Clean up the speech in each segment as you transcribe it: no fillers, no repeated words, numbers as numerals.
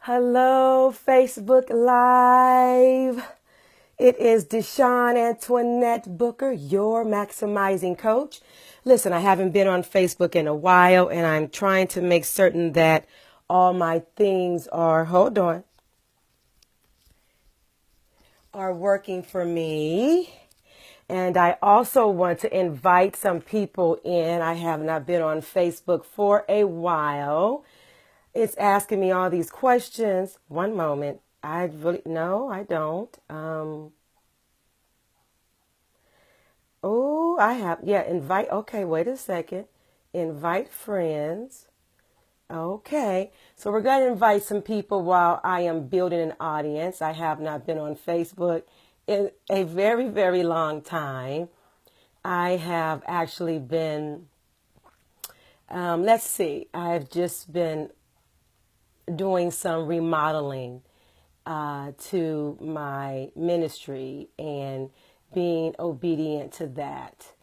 Hello, Facebook Live. It is Deshawn Antoinette Booker, your maximizing coach. Listen, I haven't been on Facebook in a while, and I'm trying to make certain that all my things are working for me. And I also want to invite some people in. I have not been on Facebook for a while. It's asking me all these questions. One moment. No, I don't. Invite. Okay, wait a second. Invite friends. Okay, so we're going to invite some people while I am building an audience. I have not been on Facebook in a very, very long time. I have actually been, I've just been doing some remodeling to my ministry and being obedient to that.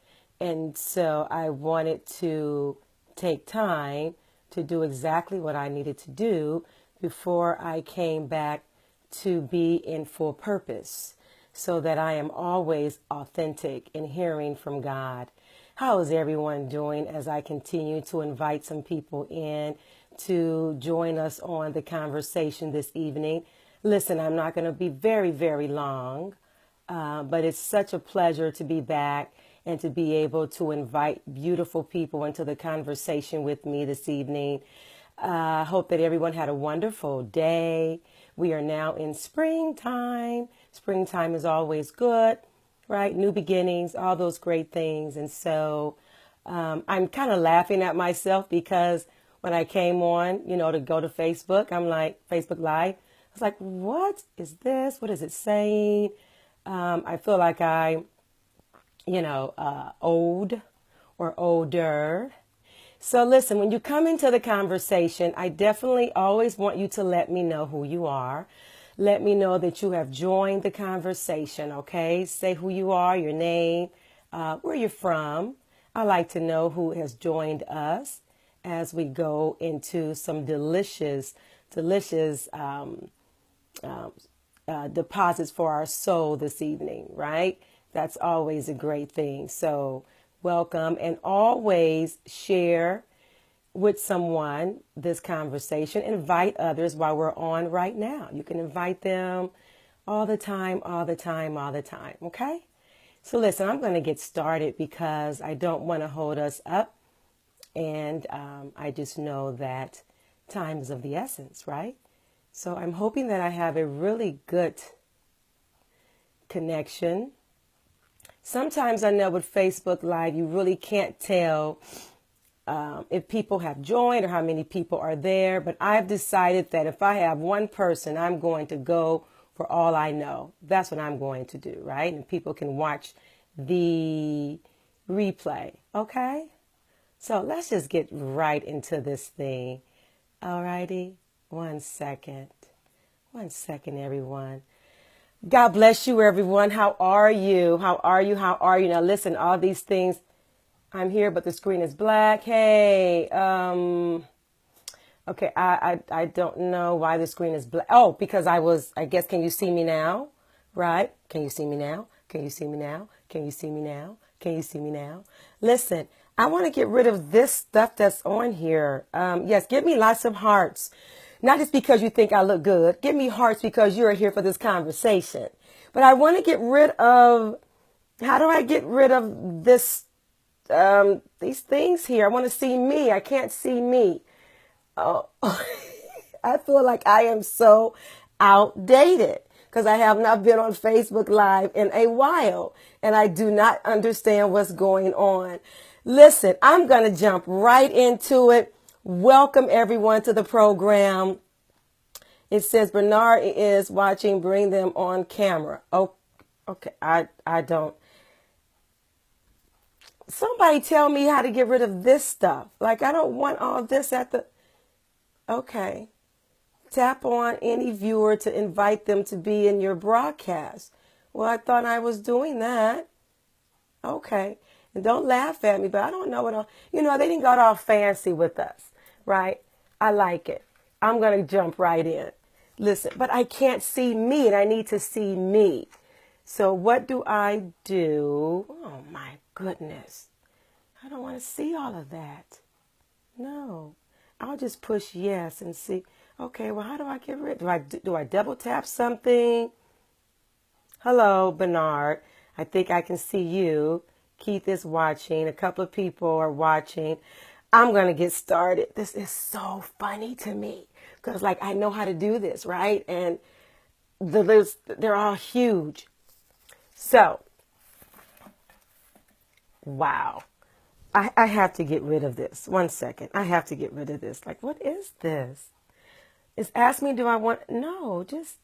And so I wanted to take time to do exactly what I needed to do before I came back to be in full purpose so that I am always authentic in hearing from God. How is everyone doing as I continue to invite some people in to join us on the conversation this evening? Listen, I'm not going to be very, very long, but it's such a pleasure to be back and to be able to invite beautiful people into the conversation with me this evening. I hope that everyone had a wonderful day. We are now in springtime. Springtime is always good, right? New beginnings, all those great things. And so I'm kind of laughing at myself because when I came on, to go to Facebook, I'm like, Facebook Live. I was like, what is this? What is it saying? I feel like old or older. So listen, when you come into the conversation, I definitely always want you to let me know who you are. Let me know that you have joined the conversation, okay? Say who you are, your name, where you're from. I like to know who has joined us as we go into some delicious deposits for our soul this evening, right? That's always a great thing. So welcome, and always share with someone this conversation. Invite others while we're on right now. You can invite them all the time, okay? So listen, I'm going to get started because I don't want to hold us up. And I just know that time is of the essence, right? So I'm hoping that I have a really good connection. Sometimes I know with Facebook Live, you really can't tell if people have joined or how many people are there. But I've decided that if I have one person, I'm going to go for all I know. That's what I'm going to do, right? And people can watch the replay, okay? So let's just get right into this thing. All righty. One second, everyone. God bless you, everyone. How are you? Now, listen, all these things, I'm here, but the screen is black. Hey, okay, I don't know why the screen is black. Oh, because I guess, can you see me now? Right? Can you see me now? Can you see me now? Can you see me now? Can you see me now? Listen, I want to get rid of this stuff that's on here. Yes, give me lots of hearts. Not just because you think I look good. Give me hearts because you're here for this conversation. But I want to get rid of, how do I get rid of these things here? I want to see me. I can't see me. Oh, I feel like I am so outdated because I have not been on Facebook Live in a while and I do not understand what's going on. Listen, I'm going to jump right into it. Welcome everyone to the program. It says Bernard is watching, bring them on camera. Oh, okay. I don't. Somebody tell me how to get rid of this stuff. Like, I don't want all this okay. Tap on any viewer to invite them to be in your broadcast. Well, I thought I was doing that. Okay. And don't laugh at me, but I don't know they didn't got all fancy with us, right? I like it. I'm going to jump right in. Listen, but I can't see me and I need to see me. So what do I do? Oh my goodness. I don't want to see all of that. No. I'll just push yes and see. Okay, well, how do I get rid? Do I double tap something? Hello, Bernard. I think I can see you. Keith is watching. A couple of people are watching. I'm going to get started. This is so funny to me because, like, I know how to do this, right? And they're all huge. So, wow. I have to get rid of this. 1 second. I have to get rid of this. Like, what is this? It's ask me, do I want? No, just,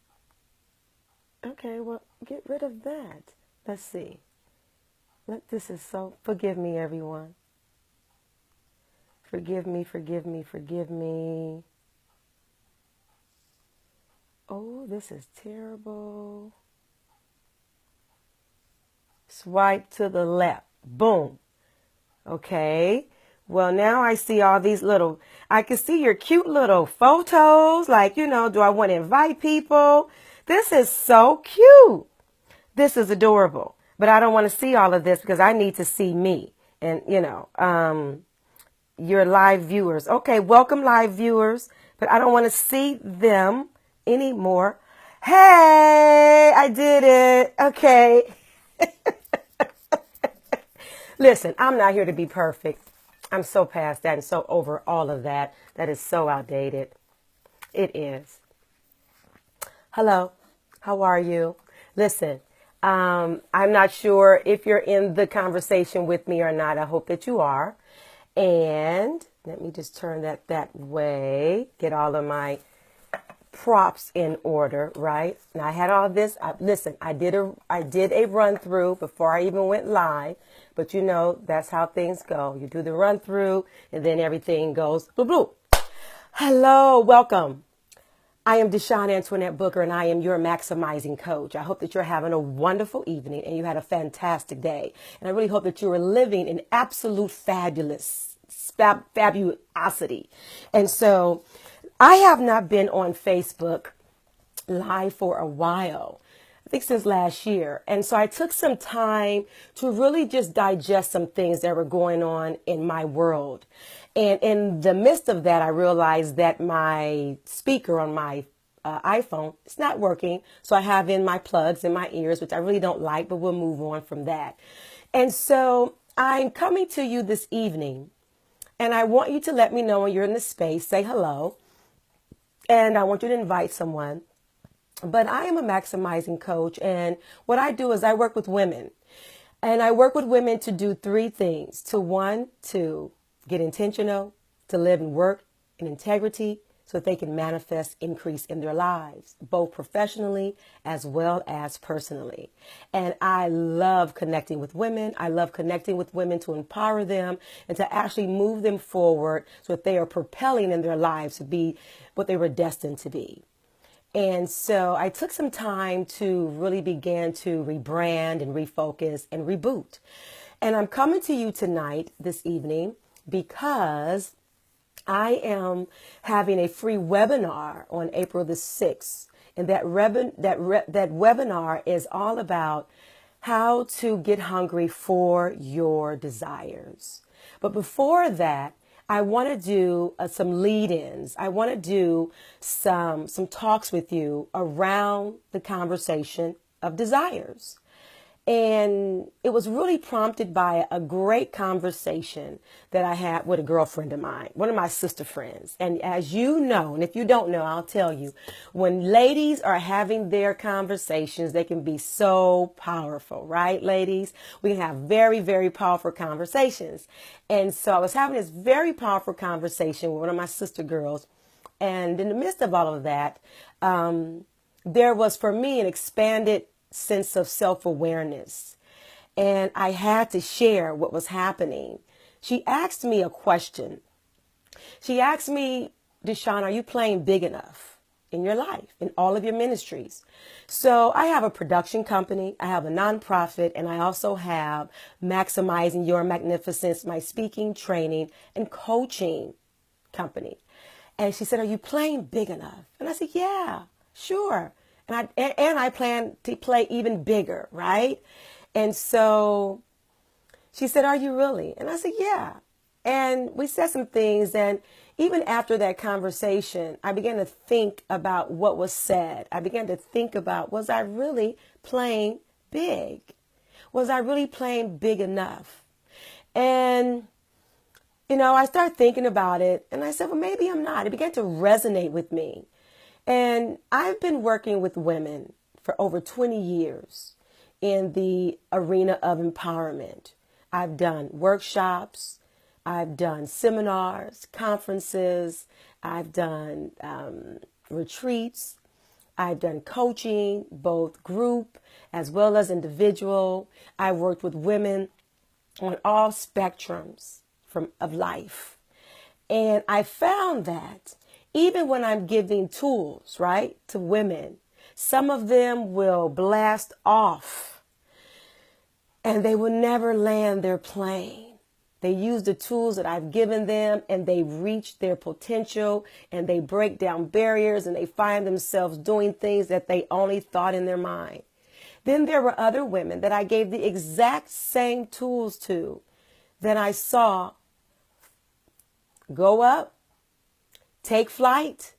okay, well, get rid of that. Let's see. This is so, forgive me, everyone. Forgive me, forgive me, forgive me. Oh, this is terrible. Swipe to the left. Boom. Okay. Well, now I see all these I can see your cute little photos. Like, do I want to invite people? This is so cute. This is adorable. But I don't want to see all of this because I need to see me. And, your live viewers. Okay, welcome live viewers. But I don't want to see them anymore. Hey, I did it. Okay. Listen, I'm not here to be perfect. I'm so past that and so over all of that. That is so outdated. It is. Hello, how are you? Listen, I'm not sure if you're in the conversation with me or not. I hope that you are. And let me just turn that way. Get all of my props in order, right? And I had all this. Listen, I did a run through before I even went live, but that's how things go. You do the run through and then everything goes blue, blue. Hello, welcome. I am Deshawn Antoinette Booker and I am your maximizing coach. I hope that you're having a wonderful evening and you had a fantastic day. And I really hope that you are living in absolute fabulosity. And so I have not been on Facebook live for a while, I think since last year. And so I took some time to really just digest some things that were going on in my world. And in the midst of that, I realized that my speaker on my iPhone is not working. So I have in my plugs in my ears, which I really don't like, but we'll move on from that. And so I'm coming to you this evening and I want you to let me know when you're in the space, say hello. And I want you to invite someone. But I am a maximizing coach. And what I do is I work with women. And I work with women to do 3 things. To get intentional, to live and work in integrity so that they can manifest increase in their lives, both professionally as well as personally. And I love connecting with women. I love connecting with women to empower them and to actually move them forward so that they are propelling in their lives to be what they were destined to be. And so I took some time to really begin to rebrand and refocus and reboot. And I'm coming to you tonight, this evening, because I am having a free webinar on April the 6th. And that webinar is all about how to get hungry for your desires. But before that, I want to do some lead-ins. I want to do some talks with you around the conversation of desires. And it was really prompted by a great conversation that I had with a girlfriend of mine, one of my sister friends. And as you know, and if you don't know, I'll tell you, when ladies are having their conversations, they can be so powerful, right, ladies? We can have very, very powerful conversations. And so I was having this very powerful conversation with one of my sister girls. And in the midst of all of that, there was for me an expanded sense of self-awareness. And I had to share what was happening. She asked me a question. She asked me, Deshawn, are you playing big enough in your life, in all of your ministries? So I have a production company, I have a nonprofit, and I also have Maximizing Your Magnificence, my speaking, training, and coaching company. And she said, are you playing big enough? And I said, yeah. Sure. And I plan to play even bigger, right? And so she said, are you really? And I said, yeah. And we said some things. And even after that conversation, I began to think about what was said. I began to think about, was I really playing big? Was I really playing big enough? And, I started thinking about it. And I said, well, maybe I'm not. It began to resonate with me. And I've been working with women for over 20 years in the arena of empowerment. I've done workshops, I've done seminars, conferences, I've done retreats, I've done coaching, both group as well as individual. I worked with women on all spectrums of life. And I found that even when I'm giving tools, right, to women, some of them will blast off and they will never land their plane. They use the tools that I've given them and they reach their potential and they break down barriers and they find themselves doing things that they only thought in their mind. Then there were other women that I gave the exact same tools to that I saw go up, take flight,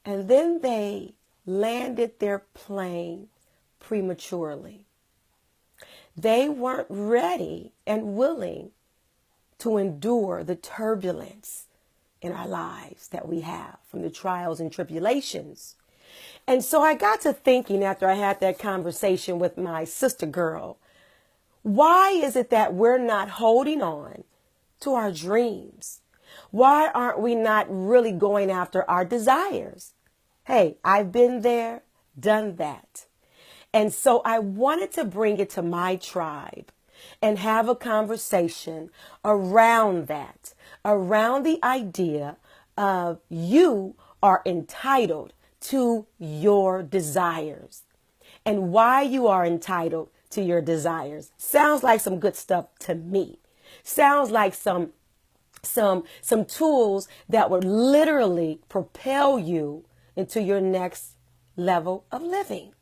and then they landed their plane prematurely. They weren't ready and willing to endure the turbulence in our lives that we have from the trials and tribulations. And so I got to thinking after I had that conversation with my sister girl, why is it that we're not holding on to our dreams? Why aren't we not really going after our desires? Hey, I've been there, done that. And so I wanted to bring it to my tribe and have a conversation around that, around the idea of you are entitled to your desires and why you are entitled to your desires. Sounds like some good stuff to me. Sounds like some tools that would literally propel you into your next level of living.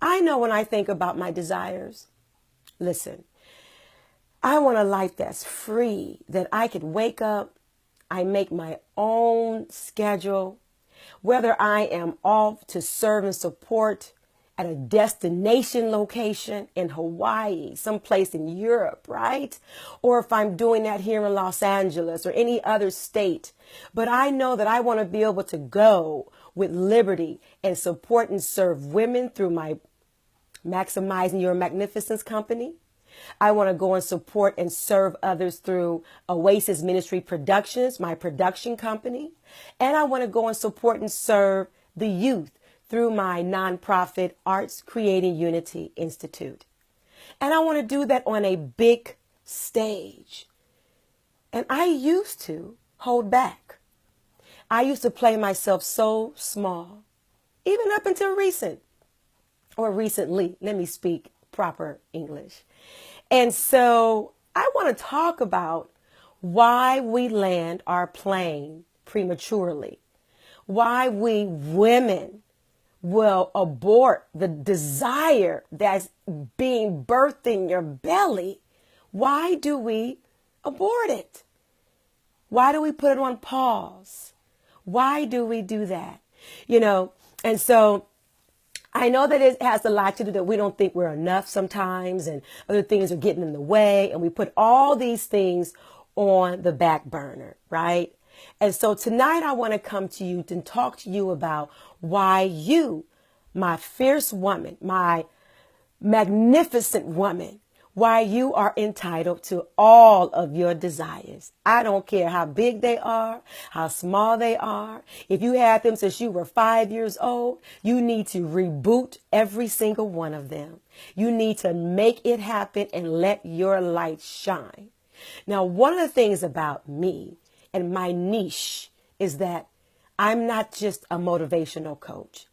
I know when I think about my desires, listen, I want a life that's free, that I could wake up, I make my own schedule, whether I am off to serve and support at a destination location in Hawaii, someplace in Europe, right? Or if I'm doing that here in Los Angeles or any other state. But I know that I want to be able to go with liberty and support and serve women through my Maximizing Your Magnificence company. I want to go and support and serve others through Oasis Ministry Productions, my production company. And I want to go and support and serve the youth through my nonprofit Arts Creating Unity Institute. And I want to do that on a big stage. And I used to hold back. I used to play myself so small, even up until recently, let me speak proper English. And so I want to talk about why we land our plane prematurely, why we women will abort the desire that's being birthed in your belly. Why do we abort it? Why do we put it on pause? Why do we do that? And so I know that it has a lot to do that we don't think we're enough sometimes and other things are getting in the way and we put all these things on the back burner, right? And so tonight I want to come to you and talk to you about why you, my fierce woman, my magnificent woman, why you are entitled to all of your desires. I don't care how big they are, how small they are. If you had them since you were 5 years old, you need to reboot every single one of them. You need to make it happen and let your light shine. Now, one of the things about me and my niche is that I'm not just a motivational coach.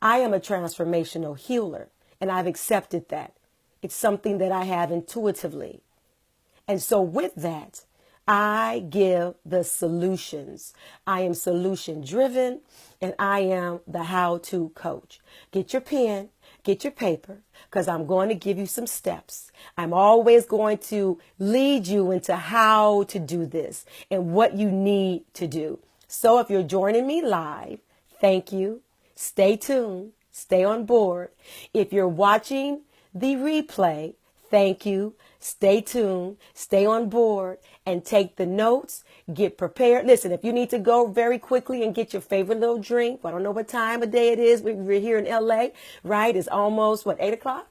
I am a transformational healer, and I've accepted that. It's something that I have intuitively. And so with that, I give the solutions. I am solution driven, and I am the how-to coach. Get your pen, get your paper, because I'm going to give you some steps. I'm always going to lead you into how to do this and what you need to do. So if you're joining me live, thank you. Stay tuned. Stay on board. If you're watching the replay, thank you. Stay tuned, stay on board, and take the notes. Get prepared. Listen, if you need to go very quickly and get your favorite little drink, I don't know what time of day it is. We're here in LA, right? It's almost, 8 o'clock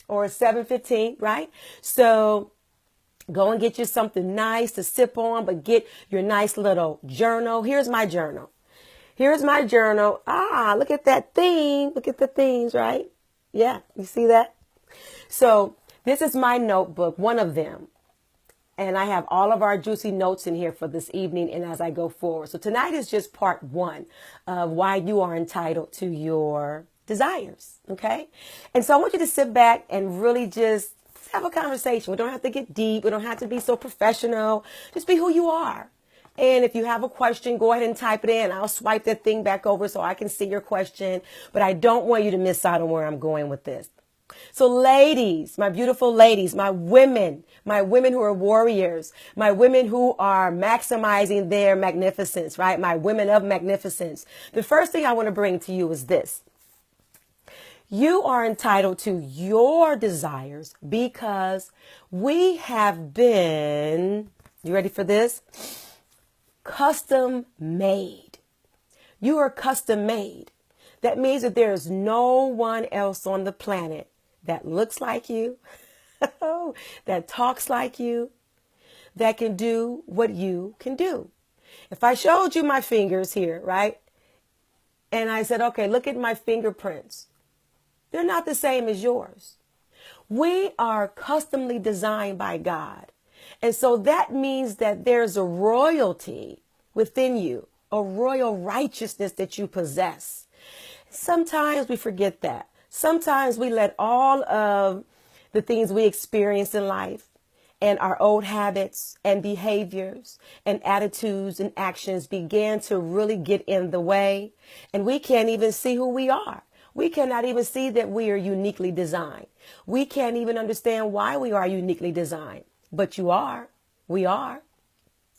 or 7:15, right? So go and get you something nice to sip on, but get your nice little journal. Here's my journal. Here's my journal. Look at that theme. Look at the themes, right? Yeah, you see that? So this is my notebook, one of them. And I have all of our juicy notes in here for this evening and as I go forward. So tonight is just part one of why you are entitled to your desires. Okay. And so I want you to sit back and really just have a conversation. We don't have to get deep. We don't have to be so professional. Just be who you are. And if you have a question, go ahead and type it in. I'll swipe that thing back over so I can see your question. But I don't want you to miss out on where I'm going with this. So ladies, my beautiful ladies, my women who are warriors, my women who are maximizing their magnificence, right? My women of magnificence. The first thing I want to bring to you is this. You are entitled to your desires because we have been, you ready for this? Custom made. You are custom made. That means that there is no one else on the planet that looks like you, that talks like you, that can do what you can do. If I showed you my fingers here, right? And I said, okay, look at my fingerprints. They're not the same as yours. We are customly designed by God. And so that means that there's a royalty within you, a royal righteousness that you possess. Sometimes we forget that. Sometimes we let all of the things we experience in life and our old habits and behaviors and attitudes and actions begin to really get in the way. And we can't even see who we are. We cannot even see that we are uniquely designed. We can't even understand why we are uniquely designed. But you are. We are.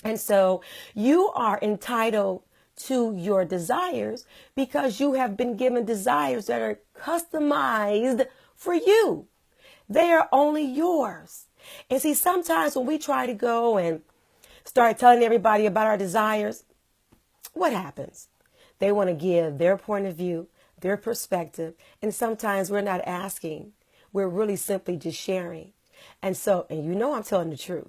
And so you are entitled to your desires because you have been given desires that are customized for you. They are only yours. And see, sometimes when we try to go and start telling everybody about our desires, what happens? They want to give their point of view, their perspective. And sometimes we're not asking. We're really simply just sharing. And so, and you know I'm telling the truth.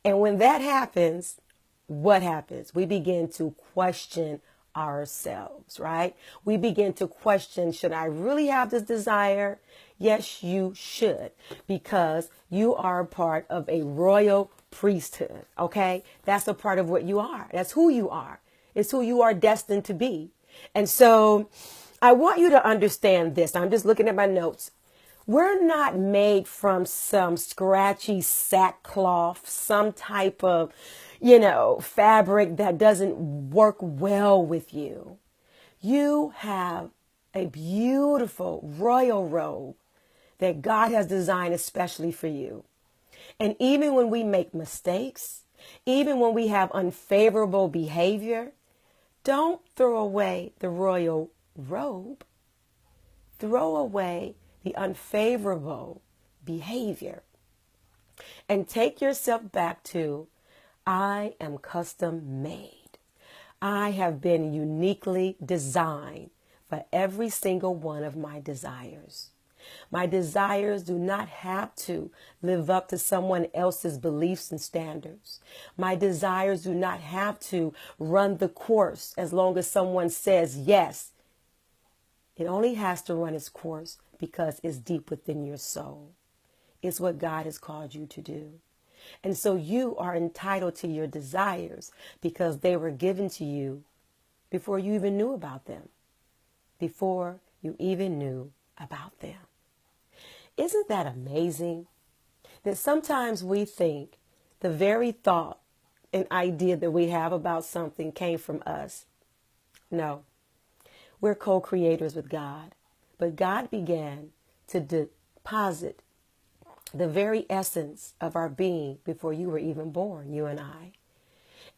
And when that happens, what happens? We begin to question ourselves, right? We begin to question, should I really have this desire? Yes, you should, because you are a part of a royal priesthood, okay? That's a part of what you are. That's who you are. It's who you are destined to be. And so I want you to understand this. I'm just looking at my notes. We're not made from some scratchy sackcloth, some type of, fabric that doesn't work well with you. You have a beautiful royal robe that God has designed especially for you. And even when we make mistakes, even when we have unfavorable behavior, don't throw away the royal robe. Throw away the unfavorable behavior and take yourself back to, I am custom made. I have been uniquely designed for every single one of my desires. My desires do not have to live up to someone else's beliefs and standards. My desires do not have to run the course as long as someone says yes. It only has to run its course because it's deep within your soul. It's what God has called you to do. And so you are entitled to your desires because they were given to you before you even knew about them. Before you even knew about them. Isn't that amazing? That sometimes we think the very thought an idea that we have about something came from us. No, we're co-creators with God. But God began to deposit the very essence of our being before you were even born, you and I.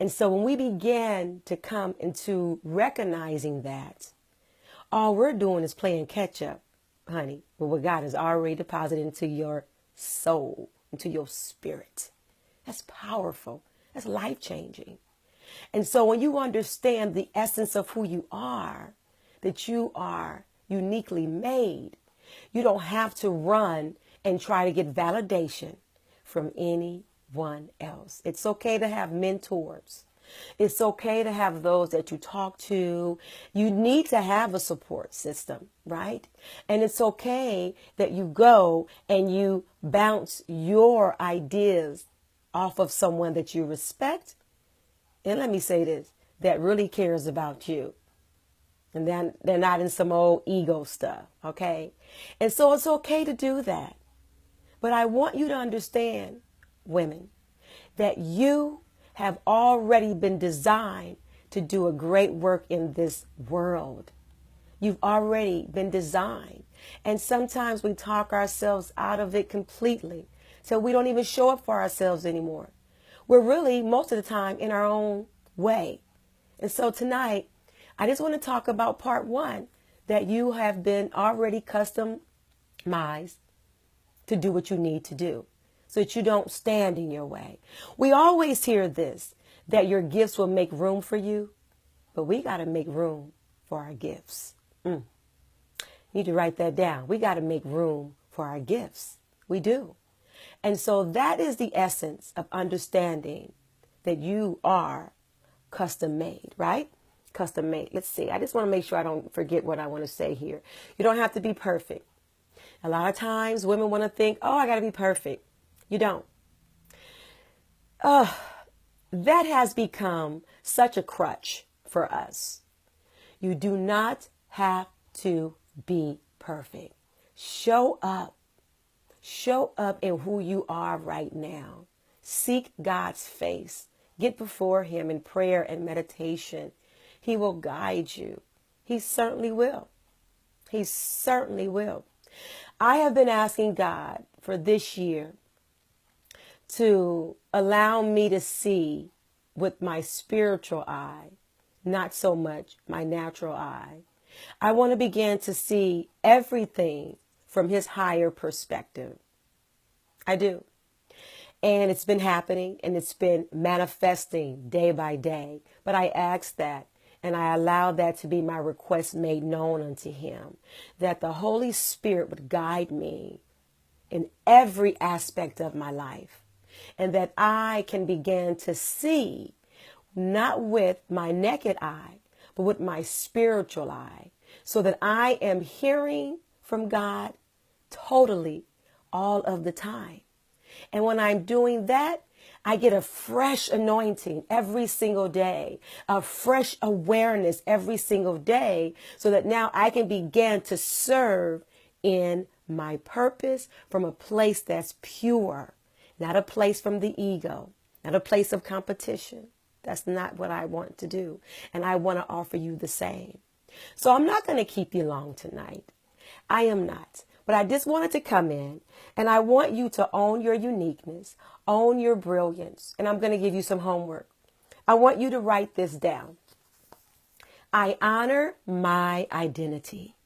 And so when we began to come into recognizing that, all we're doing is playing catch up, honey, with what God has already deposited into your soul, into your spirit. That's powerful. That's life-changing. And so when you understand the essence of who you are, that you are uniquely made, you don't have to run and try to get validation from anyone else. It's okay to have mentors. It's okay to have those that you talk to. You need to have a support system, right? And it's okay that you go and you bounce your ideas off of someone that you respect. And let me say this, that really cares about you. And then they're not in some old ego stuff, okay? And so it's okay to do that. But I want you to understand, women, that you have already been designed to do a great work in this world. You've already been designed. And sometimes we talk ourselves out of it completely. So we don't even show up for ourselves anymore. We're really, most of the time, in our own way. And so tonight, I just want to talk about part one, that you have been already customized to do what you need to do so that you don't stand in your way. We always hear this, that your gifts will make room for you, but we got to make room for our gifts. You need to write that down. We got to make room for our gifts. We do. And so that is the essence of understanding that you are custom made, right? Custom made. Let's see. I just want to make sure I don't forget what I want to say here. You don't have to be perfect. A lot of times women want to think, oh, I got to be perfect. You don't. That has become such a crutch for us. You do not have to be perfect. Show up. Show up in who you are right now. Seek God's face. Get before him in prayer and meditation. He will guide you. He certainly will. He certainly will. I have been asking God for this year to allow me to see with my spiritual eye, not so much my natural eye. I want to begin to see everything from his higher perspective. I do. And it's been happening and it's been manifesting day by day. But I ask that and I allow that to be my request made known unto him, that the Holy Spirit would guide me in every aspect of my life and that I can begin to see not with my naked eye, but with my spiritual eye, so that I am hearing from God totally all of the time. And when I'm doing that, I get a fresh anointing every single day, a fresh awareness every single day, so that now I can begin to serve in my purpose from a place that's pure, not a place from the ego, not a place of competition. That's not what I want to do. And I want to offer you the same. So I'm not going to keep you long tonight. I am not. But I just wanted to come in and I want you to own your uniqueness, own your brilliance. And I'm going to give you some homework. I want you to write this down. I honor my identity,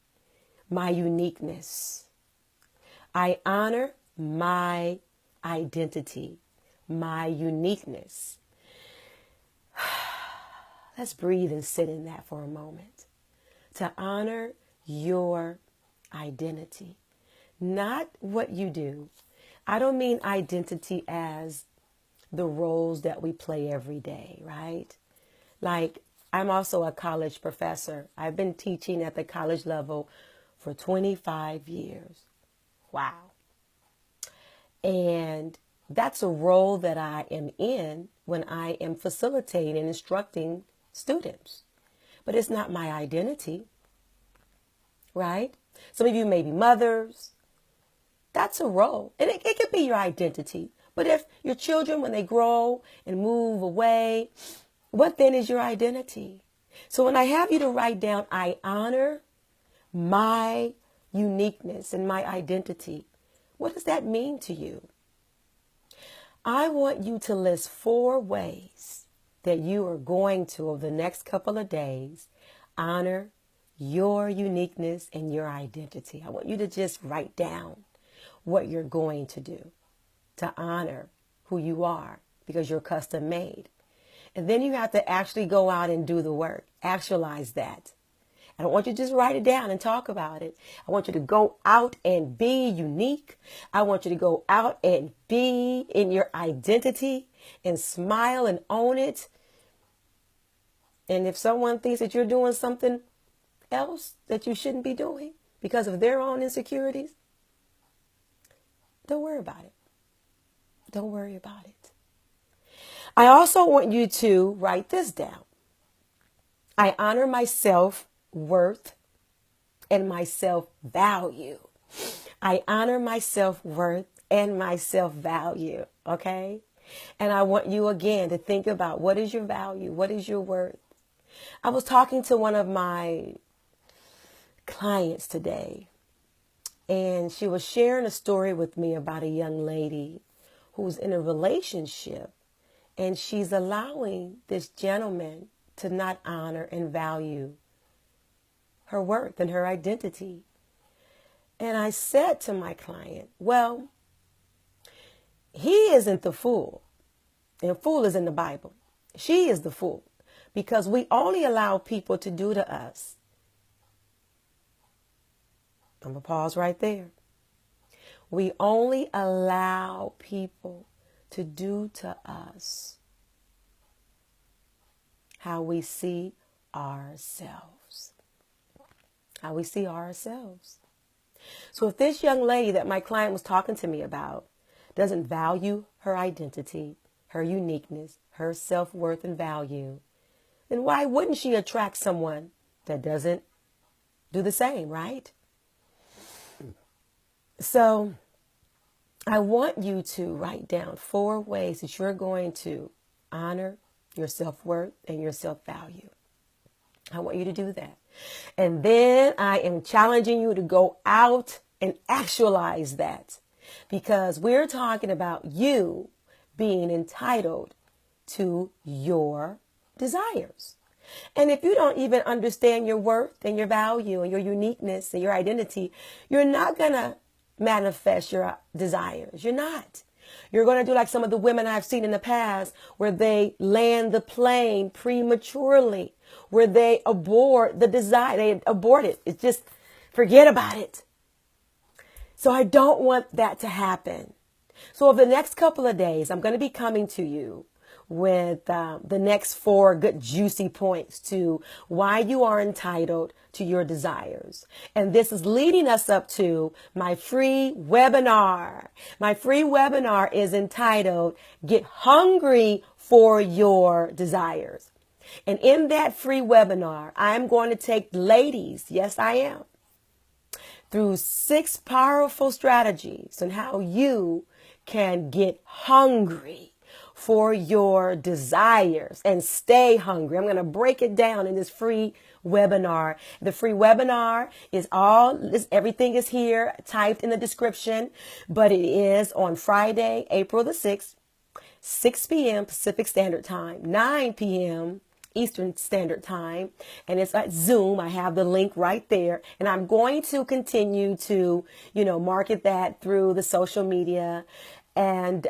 my uniqueness. I honor my identity, my uniqueness. Let's breathe and sit in that for a moment. To honor your identity, not what you do. I don't mean identity as the roles that we play every day, right? Like, I'm also a college professor. I've been teaching at the college level for 25 years. Wow. And that's a role that I am in when I am facilitating and instructing students. But it's not my identity, right? Some of you may be mothers. That's a role. And it could be your identity, But if your children, when they grow and move away, what then is your identity? So when I have you to write down, I honor my uniqueness and my identity, what does that mean to you? I want you to list 4 ways that you are going to, over the next couple of days, honor your uniqueness and your identity. I want you to just write down what you're going to do to honor who you are, because you're custom made. And then you have to actually go out and do the work. Actualize that. I don't want you to just write it down and talk about it. I want you to go out and be unique. I want you to go out and be in your identity and smile and own it. And if someone thinks that you're doing something else that you shouldn't be doing because of their own insecurities, don't worry about it. Don't worry about it. I also want you to write this down. I honor my self-worth and my self-value. I honor my self-worth and my self-value, okay? And I want you again to think about, what is your value? What is your worth? I was talking to one of my clients today, and she was sharing a story with me about a young lady who's in a relationship, and she's allowing this gentleman to not honor and value her worth and her identity. And I said to my client, well, he isn't the fool. And fool is in the Bible. She is the fool, because we only allow people to do to us. I'm going to pause right there. We only allow people to do to us how we see ourselves. How we see ourselves. So if this young lady that my client was talking to me about doesn't value her identity, her uniqueness, her self-worth and value, then why wouldn't she attract someone that doesn't do the same, right? So I want you to write down 4 ways that you're going to honor your self-worth and your self-value. I want you to do that. And then I am challenging you to go out and actualize that, because we're talking about you being entitled to your desires. And if you don't even understand your worth and your value and your uniqueness and your identity, you're not going to manifest your desires. You're not. You're going to do like some of the women I've seen in the past, where they land the plane prematurely, where they abort the desire. They abort it. It's just, forget about it. So I don't want that to happen. So over the next couple of days, I'm going to be coming to you with the next 4 good juicy points to why you are entitled to your desires. And this is leading us up to my free webinar. My free webinar is entitled Get Hungry for Your Desires. And in that free webinar, I'm going to take ladies, yes I am, through 6 powerful strategies on how you can get hungry for your desires and stay hungry. I'm going to break it down in this free webinar. The free webinar is everything is here typed in the description, but it is on Friday, April the 6th, 6 p.m. Pacific Standard Time, 9 p.m. Eastern Standard Time, and it's at Zoom. I have the link right there, and I'm going to continue to, market that through the social media and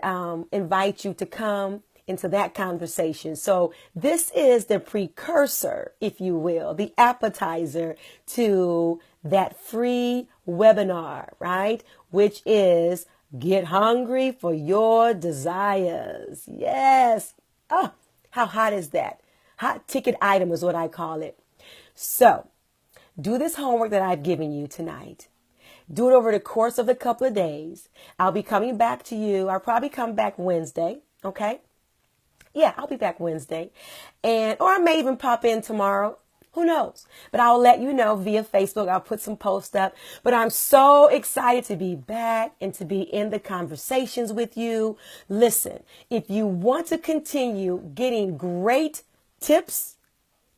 invite you to come into that conversation. So this is the precursor, if you will, the appetizer to that free webinar, right? Which is Get Hungry for Your Desires. Yes. Oh, how hot is that? Hot ticket item is what I call it. So do this homework that I've given you tonight. Do it over the course of a couple of days. I'll be coming back to you. I'll probably come back Wednesday. Okay. Yeah, I'll be back Wednesday. Or I may even pop in tomorrow Who knows? But I'll let you know via Facebook. I'll put some posts up. But I'm so excited to be back and to be in the conversations with you. Listen, if you want to continue getting great tips,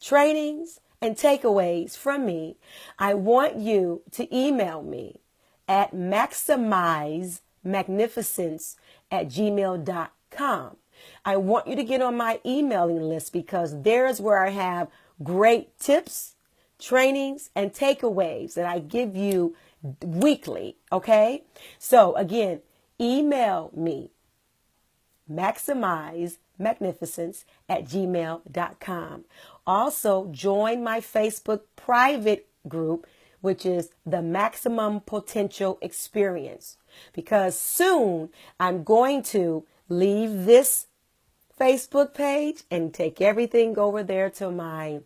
trainings, and takeaways from me, I want you to email me at maximizemagnificence@gmail.com. I want you to get on my emailing list because there's where I have great tips, trainings, and takeaways that I give you weekly. Okay? So again, email me maximizemagnificence@gmail.com. Also, join my Facebook private group, which is the Maximum Potential Experience, because soon I'm going to leave this Facebook page and take everything over there to my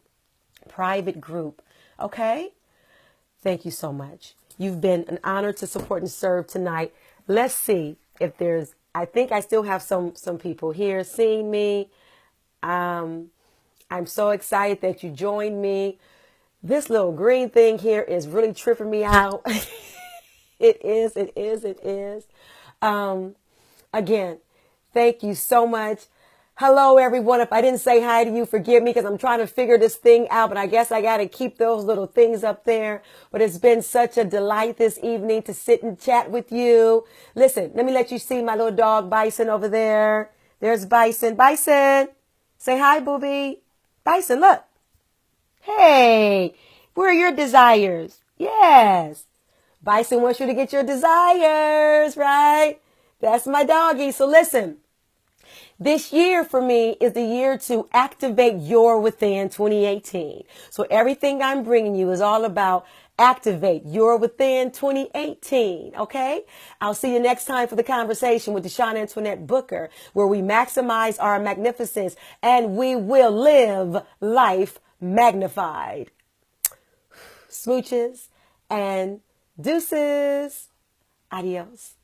private group. Okay? Thank you so much. You've been an honor to support and serve tonight. Let's see if I think I still have some people here seeing me. I'm so excited that you joined me. This little green thing here is really tripping me out. It is. Again, thank you so much. Hello, everyone. If I didn't say hi to you, forgive me because I'm trying to figure this thing out, but I guess I got to keep those little things up there. But it's been such a delight this evening to sit and chat with you. Listen, let me let you see my little dog, Bison, over there. There's Bison. Bison, say hi, booby. Bison, look. Hey, where are your desires? Yes. Bison wants you to get your desires, right? That's my doggy. So listen. This year for me is the year to activate your within 2018. So everything I'm bringing you is all about activate your within 2018. Okay. I'll see you next time for the conversation with Deshawn Antoinette Booker, where we maximize our magnificence and we will live life magnified. Smooches and deuces. Adios.